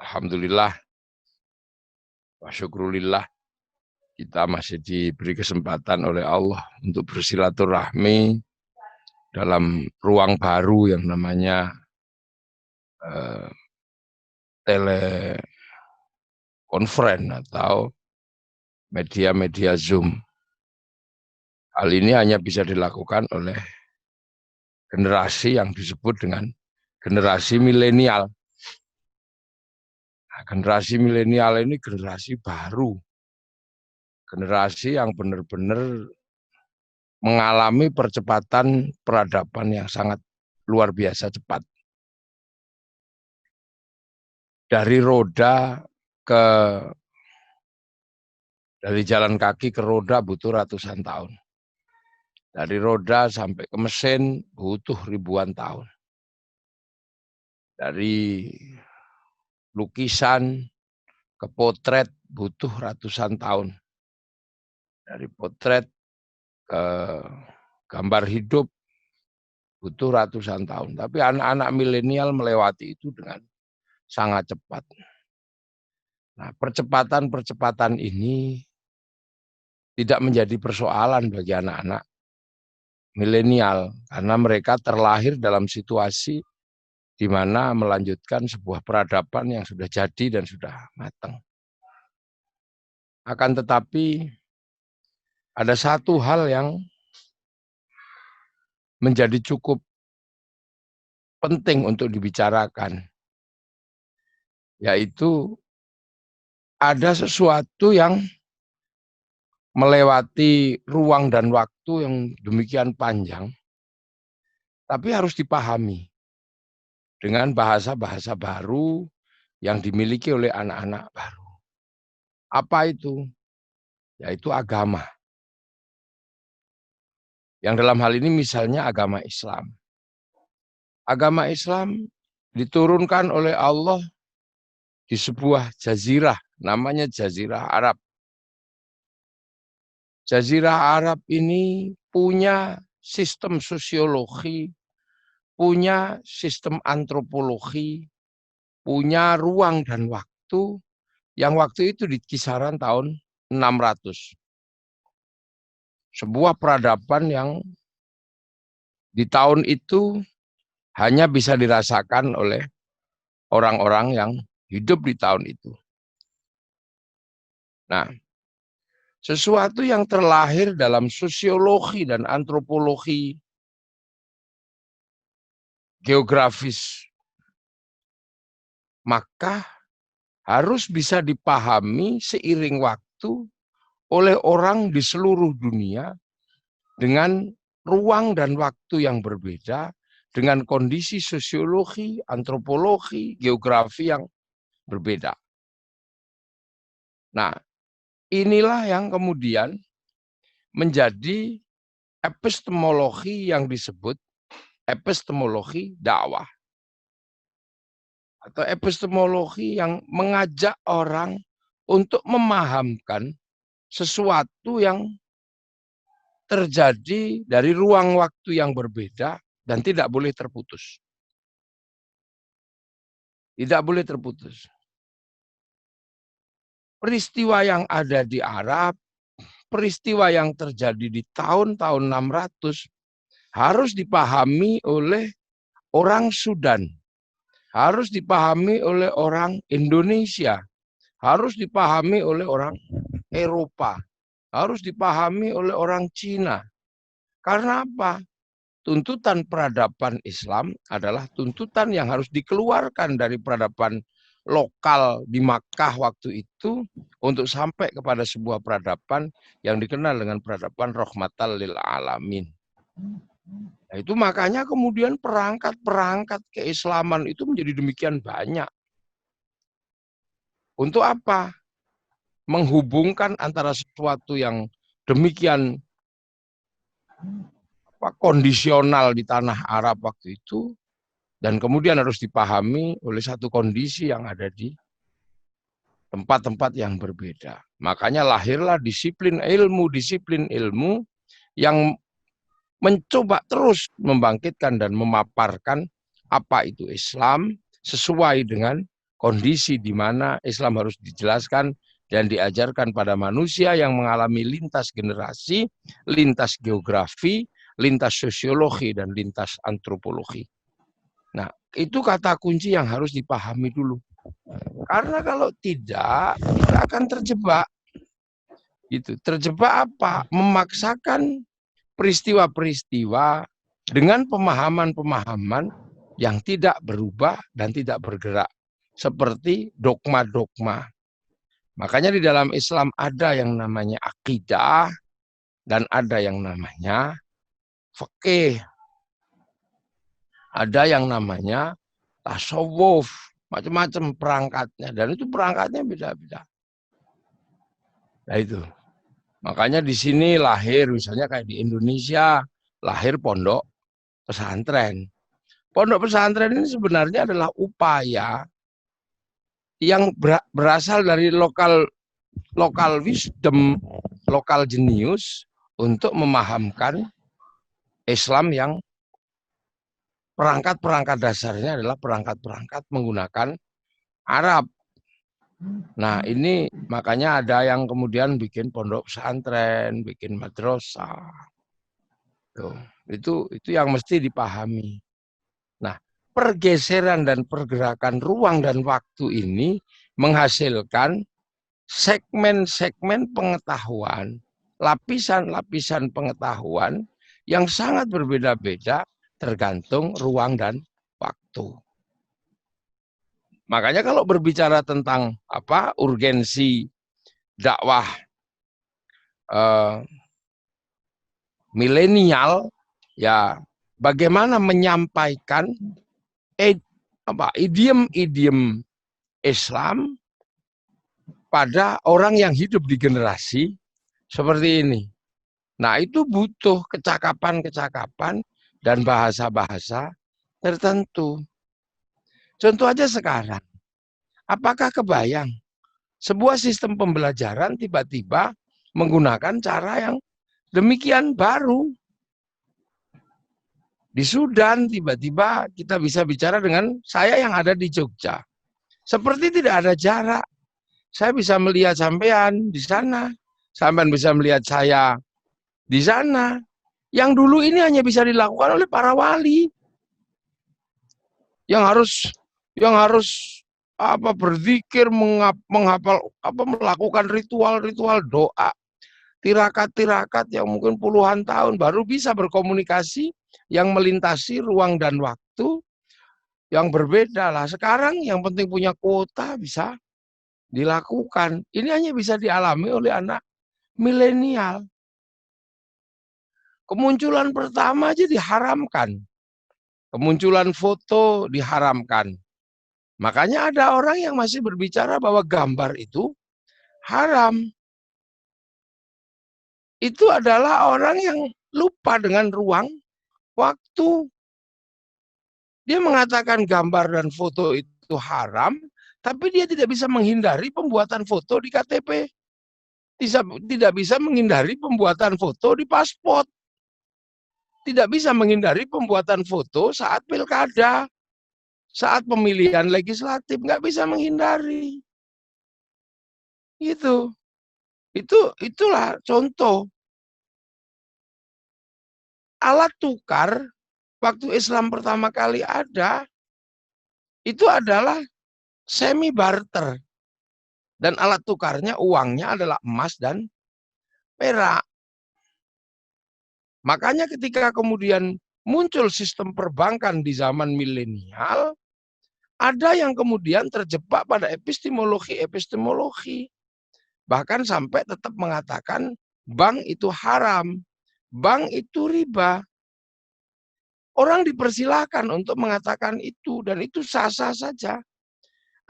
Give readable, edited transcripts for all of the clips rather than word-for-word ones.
Alhamdulillah, wa syukrulillah, kita masih diberi kesempatan oleh Allah untuk bersilaturahmi dalam ruang baru yang namanya eh, telekonferensi atau media-media Zoom. Hal ini hanya bisa dilakukan oleh generasi yang disebut dengan generasi milenial. Nah, generasi milenial ini generasi baru, generasi yang benar-benar mengalami percepatan peradaban yang sangat luar biasa cepat. Dari roda ke dari jalan kaki ke roda butuh ratusan tahun. Dari roda sampai ke mesin butuh ribuan tahun. Dari lukisan ke potret butuh ratusan tahun. Dari potret ke gambar hidup butuh ratusan tahun. Tapi anak-anak milenial melewati itu dengan sangat cepat. Nah, percepatan-percepatan ini tidak menjadi persoalan bagi anak-anak milenial karena mereka terlahir dalam situasi di mana melanjutkan sebuah peradaban yang sudah jadi dan sudah matang. Akan tetapi ada satu hal yang menjadi cukup penting untuk dibicarakan, yaitu ada sesuatu yang melewati ruang dan waktu yang demikian panjang, tapi harus dipahami dengan bahasa-bahasa baru yang dimiliki oleh anak-anak baru. Apa itu? Yaitu agama. Yang dalam hal ini misalnya agama Islam. Agama Islam diturunkan oleh Allah di sebuah jazirah, namanya Jazirah Arab. Jazirah Arab ini punya sistem sosiologi, punya sistem antropologi, punya ruang dan waktu yang waktu itu di kisaran tahun 600. Sebuah peradaban yang di tahun itu hanya bisa dirasakan oleh orang-orang yang hidup di tahun itu. Nah, sesuatu yang terlahir dalam sosiologi dan antropologi geografis, maka harus bisa dipahami seiring waktu oleh orang di seluruh dunia dengan ruang dan waktu yang berbeda, dengan kondisi sosiologi, antropologi, geografi yang berbeda. Nah, inilah yang kemudian menjadi epistemologi yang disebut epistemologi dakwah. Atau epistemologi yang mengajak orang untuk memahamkan sesuatu yang terjadi dari ruang waktu yang berbeda dan tidak boleh terputus. Tidak boleh terputus. Peristiwa yang ada di Arab, peristiwa yang terjadi di tahun-tahun 600 harus dipahami oleh orang Sudan, harus dipahami oleh orang Indonesia, harus dipahami oleh orang Eropa, harus dipahami oleh orang Cina. Karena apa? Tuntutan peradaban Islam adalah tuntutan yang harus dikeluarkan dari peradaban lokal di Makkah waktu itu untuk sampai kepada sebuah peradaban yang dikenal dengan peradaban rahmatan lil alamin. Nah, itu makanya kemudian perangkat-perangkat keislaman itu menjadi demikian banyak. Untuk apa? Menghubungkan antara sesuatu yang demikian kondisional di tanah Arab waktu itu dan kemudian harus dipahami oleh satu kondisi yang ada di tempat-tempat yang berbeda. Makanya lahirlah disiplin ilmu yang mencoba terus membangkitkan dan memaparkan apa itu Islam sesuai dengan kondisi di mana Islam harus dijelaskan dan diajarkan pada manusia yang mengalami lintas generasi, lintas geografi, lintas sosiologi, dan lintas antropologi. Nah, itu kata kunci yang harus dipahami dulu. Karena kalau tidak, kita akan terjebak. Gitu. Terjebak apa? Memaksakan peristiwa-peristiwa dengan pemahaman-pemahaman yang tidak berubah dan tidak bergerak. Seperti dogma-dogma. Makanya di dalam Islam ada yang namanya akidah dan ada yang namanya fikih. Ada yang namanya tasawuf, macam-macam perangkatnya, dan itu perangkatnya beda-beda. Nah itu, makanya di sini lahir, misalnya kayak di Indonesia, lahir pondok pesantren. Pondok pesantren ini sebenarnya adalah upaya yang berasal dari lokal wisdom, lokal jenius untuk memahamkan Islam yang perangkat-perangkat dasarnya adalah perangkat-perangkat menggunakan Arab. Nah ini makanya ada yang kemudian bikin pondok pesantren, bikin madrasah. Tuh, itu yang mesti dipahami. Nah, pergeseran dan pergerakan ruang dan waktu ini menghasilkan segmen-segmen pengetahuan, lapisan-lapisan pengetahuan yang sangat berbeda-beda tergantung ruang dan waktu. Makanya kalau berbicara tentang urgensi dakwah milenial, ya bagaimana menyampaikan idiom-idiom Islam pada orang yang hidup di generasi seperti ini. Nah, itu butuh kecakapan-kecakapan dan bahasa-bahasa tertentu. Contoh aja sekarang, apakah kebayang sebuah sistem pembelajaran tiba-tiba menggunakan cara yang demikian baru? Di Sudan tiba-tiba kita bisa bicara dengan saya yang ada di Jogja. Seperti tidak ada jarak. Saya bisa melihat sampean di sana, sampean bisa melihat saya di sana. Yang dulu ini hanya bisa dilakukan oleh para wali. Yang harus berzikir, menghafal, melakukan ritual-ritual doa, tirakat-tirakat yang mungkin puluhan tahun baru bisa berkomunikasi yang melintasi ruang dan waktu yang berbeda lah. Sekarang yang penting punya kuota bisa dilakukan. Ini hanya bisa dialami oleh anak milenial. Kemunculan pertama aja diharamkan. Kemunculan foto diharamkan. Makanya ada orang yang masih berbicara bahwa gambar itu haram. Itu adalah orang yang lupa dengan ruang waktu. Dia mengatakan gambar dan foto itu haram, tapi dia tidak bisa menghindari pembuatan foto di KTP. Tidak bisa menghindari pembuatan foto di paspor. Tidak bisa menghindari pembuatan foto saat pilkada, saat pemilihan legislatif, nggak bisa menghindari. Itulah contoh. Alat tukar waktu Islam pertama kali ada, itu adalah semi barter. Dan alat tukarnya, uangnya adalah emas dan perak. Makanya ketika kemudian muncul sistem perbankan di zaman milenial, ada yang kemudian terjebak pada epistemologi. Bahkan sampai tetap mengatakan bank itu haram, bank itu riba. Orang dipersilahkan untuk mengatakan itu, dan itu sah-sah saja.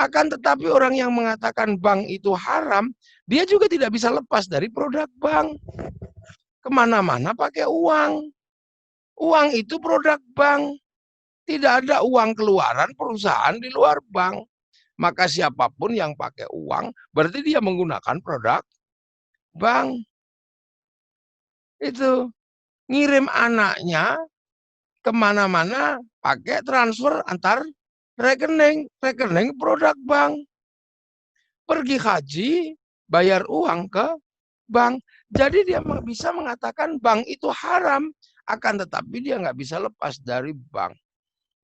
Akan tetapi orang yang mengatakan bank itu haram, dia juga tidak bisa lepas dari produk bank. Kemana-mana pakai uang. Uang itu produk bank. Tidak ada uang keluaran perusahaan di luar bank. Maka siapapun yang pakai uang, berarti dia menggunakan produk bank. Itu. Ngirim anaknya kemana-mana pakai transfer antar rekening produk bank. Pergi haji, bayar uang ke bank. Jadi dia bisa mengatakan bank itu haram, akan tetapi dia nggak bisa lepas dari bank.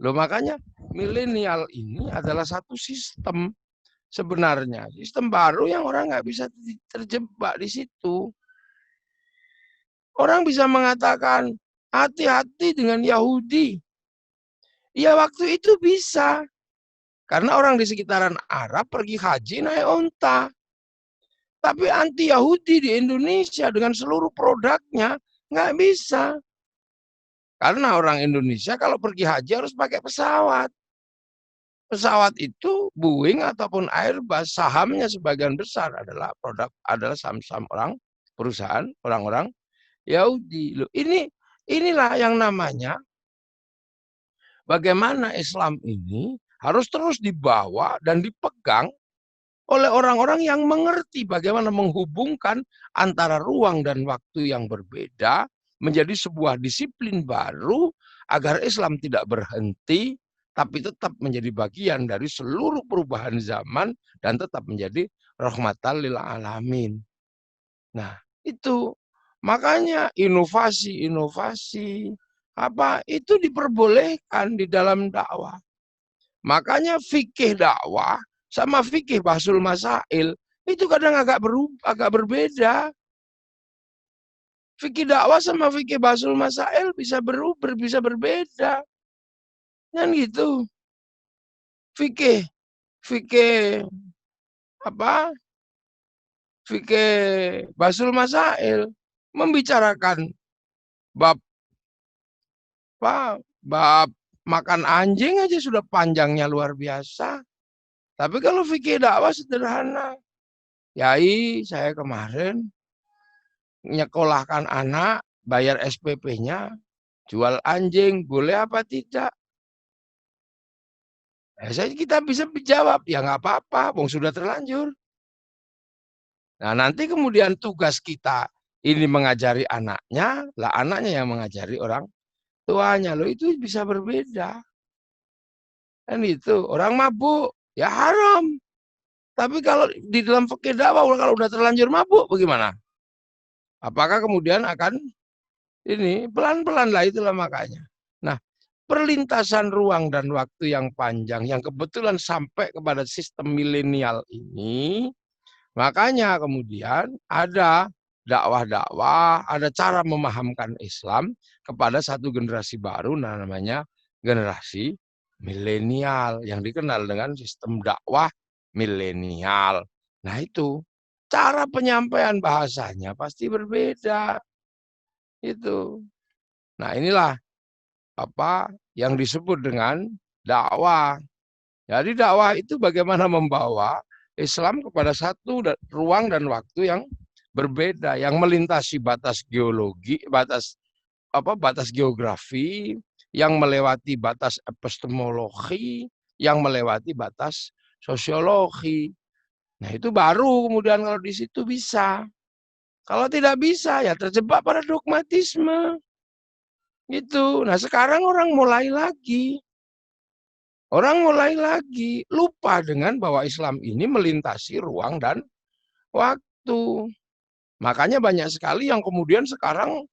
Loh makanya milenial ini adalah satu sistem sebenarnya. Sistem baru yang orang nggak bisa terjebak di situ. Orang bisa mengatakan, hati-hati dengan Yahudi. Ya waktu itu bisa. Karena orang di sekitaran Arab pergi haji naik onta. Tapi anti Yahudi di Indonesia dengan seluruh produknya nggak bisa. Karena orang Indonesia kalau pergi haji harus pakai pesawat. Pesawat itu Boeing ataupun Airbus, sahamnya sebagian besar adalah saham-saham perusahaan orang-orang Yahudi. Loh, inilah yang namanya bagaimana Islam ini harus terus dibawa dan dipegang oleh orang-orang yang mengerti bagaimana menghubungkan antara ruang dan waktu yang berbeda menjadi sebuah disiplin baru agar Islam tidak berhenti tapi tetap menjadi bagian dari seluruh perubahan zaman dan tetap menjadi rahmatan lil alamin. Nah, itu makanya inovasi-inovasi itu diperbolehkan di dalam dakwah. Makanya fikih dakwah sama fikih bahsul masail itu kadang agak berbeda. Fikih dakwah sama fikih bahsul masail bisa berbeda. Kan gitu. Fikih fikih fikih bahsul masail membicarakan bab bab makan anjing aja sudah panjangnya luar biasa. Tapi kalau fikih dakwah sederhana. Yai, saya kemarin nyekolahkan anak, bayar SPP-nya, jual anjing, boleh apa tidak? Kita bisa menjawab, ya nggak apa-apa, wong sudah terlanjur. Nah nanti kemudian tugas kita ini mengajari anaknya, lah anaknya yang mengajari orang tuanya. Loh itu bisa berbeda. Kan itu, orang mabuk, ya haram. Tapi kalau di dalam fikih dakwah kalau udah terlanjur mabuk bagaimana? Apakah kemudian akan ini pelan-pelan lah itulah makanya. Nah, perlintasan ruang dan waktu yang panjang yang kebetulan sampai kepada sistem milenial ini, makanya kemudian ada dakwah-dakwah, ada cara memahamkan Islam kepada satu generasi baru namanya generasi milenial yang dikenal dengan sistem dakwah milenial. Nah, itu cara penyampaian bahasanya pasti berbeda. Itu. Nah, inilah yang disebut dengan dakwah. Jadi dakwah itu bagaimana membawa Islam kepada satu ruang dan waktu yang berbeda, yang melintasi batas geologi, batas geografi, yang melewati batas epistemologi, yang melewati batas sosiologi. Nah, itu baru kemudian kalau di situ bisa. Kalau tidak bisa ya terjebak pada dogmatisme. Gitu. Nah, sekarang orang mulai lagi. Orang mulai lagi lupa dengan bahwa Islam ini melintasi ruang dan waktu. Makanya banyak sekali yang kemudian sekarang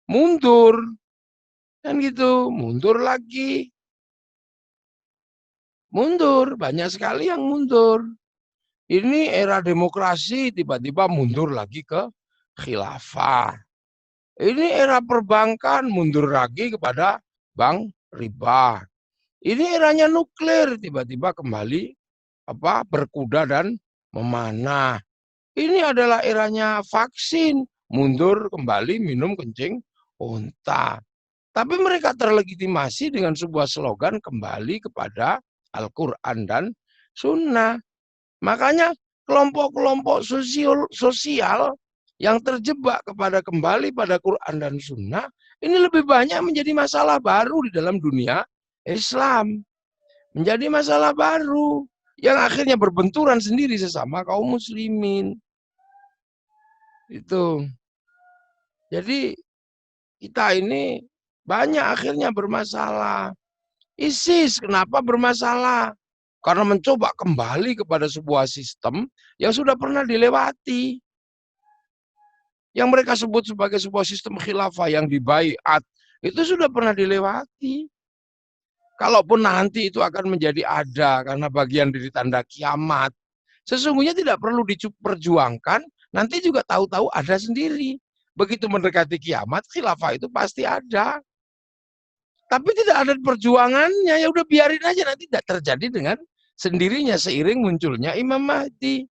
mundur. Kan gitu, mundur lagi. Mundur, banyak sekali yang mundur. Ini era demokrasi tiba-tiba mundur lagi ke khilafah. Ini era perbankan mundur lagi kepada bank riba. Ini eranya nuklir, tiba-tiba kembali berkuda dan memanah. Ini adalah eranya vaksin, mundur kembali minum kencing unta. Tapi mereka terlegitimasi dengan sebuah slogan kembali kepada Al-Quran dan Sunnah. Makanya kelompok-kelompok sosial yang terjebak kepada kembali pada Quran dan Sunnah ini lebih banyak menjadi masalah baru di dalam dunia Islam. Menjadi masalah baru yang akhirnya berbenturan sendiri sesama kaum muslimin. Itu. Jadi kita ini banyak akhirnya bermasalah. ISIS kenapa bermasalah? Karena mencoba kembali kepada sebuah sistem yang sudah pernah dilewati. Yang mereka sebut sebagai sebuah sistem khilafah yang dibaiat, itu sudah pernah dilewati. Kalaupun nanti itu akan menjadi ada karena bagian dari tanda kiamat, sesungguhnya tidak perlu diperjuangkan, nanti juga tahu-tahu ada sendiri. Begitu mendekati kiamat, khilafah itu pasti ada. Tapi tidak ada perjuangannya, ya udah biarin aja, nanti tidak terjadi dengan sendirinya seiring munculnya Imam Mahdi.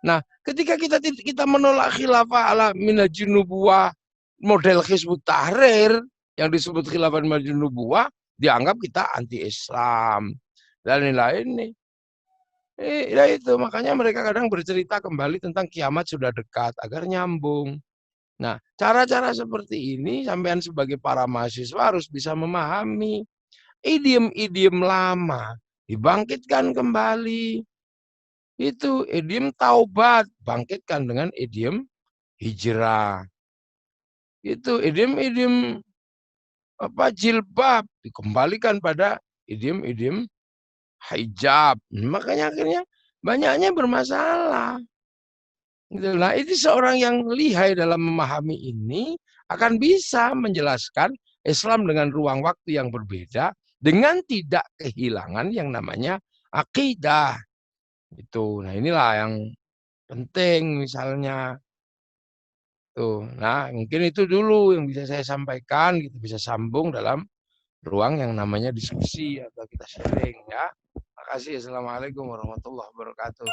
Nah, ketika kita menolak khilafah ala minhajun nubuwah model Hizbut Tahrir yang disebut khilafah minhajun nubuwah, dianggap kita anti-Islam dan lain-lain nih. Ya itu makanya mereka kadang bercerita kembali tentang kiamat sudah dekat agar nyambung. Nah, cara-cara seperti ini sampean sebagai para mahasiswa harus bisa memahami idiom-idiom lama dibangkitkan kembali. Itu idiom taubat bangkitkan dengan idiom hijrah. Itu idiom-idiom jilbab dikembalikan pada idiom-idiom hijab. Makanya akhirnya banyaknya bermasalah. Nah, itu seorang yang lihai dalam memahami ini akan bisa menjelaskan Islam dengan ruang waktu yang berbeda dengan tidak kehilangan yang namanya akidah. Itu. Nah, inilah yang penting misalnya. Tuh. Nah, mungkin itu dulu yang bisa saya sampaikan, kita bisa sambung dalam ruang yang namanya diskusi atau kita sharing ya. Makasih. Assalamualaikum warahmatullahi wabarakatuh.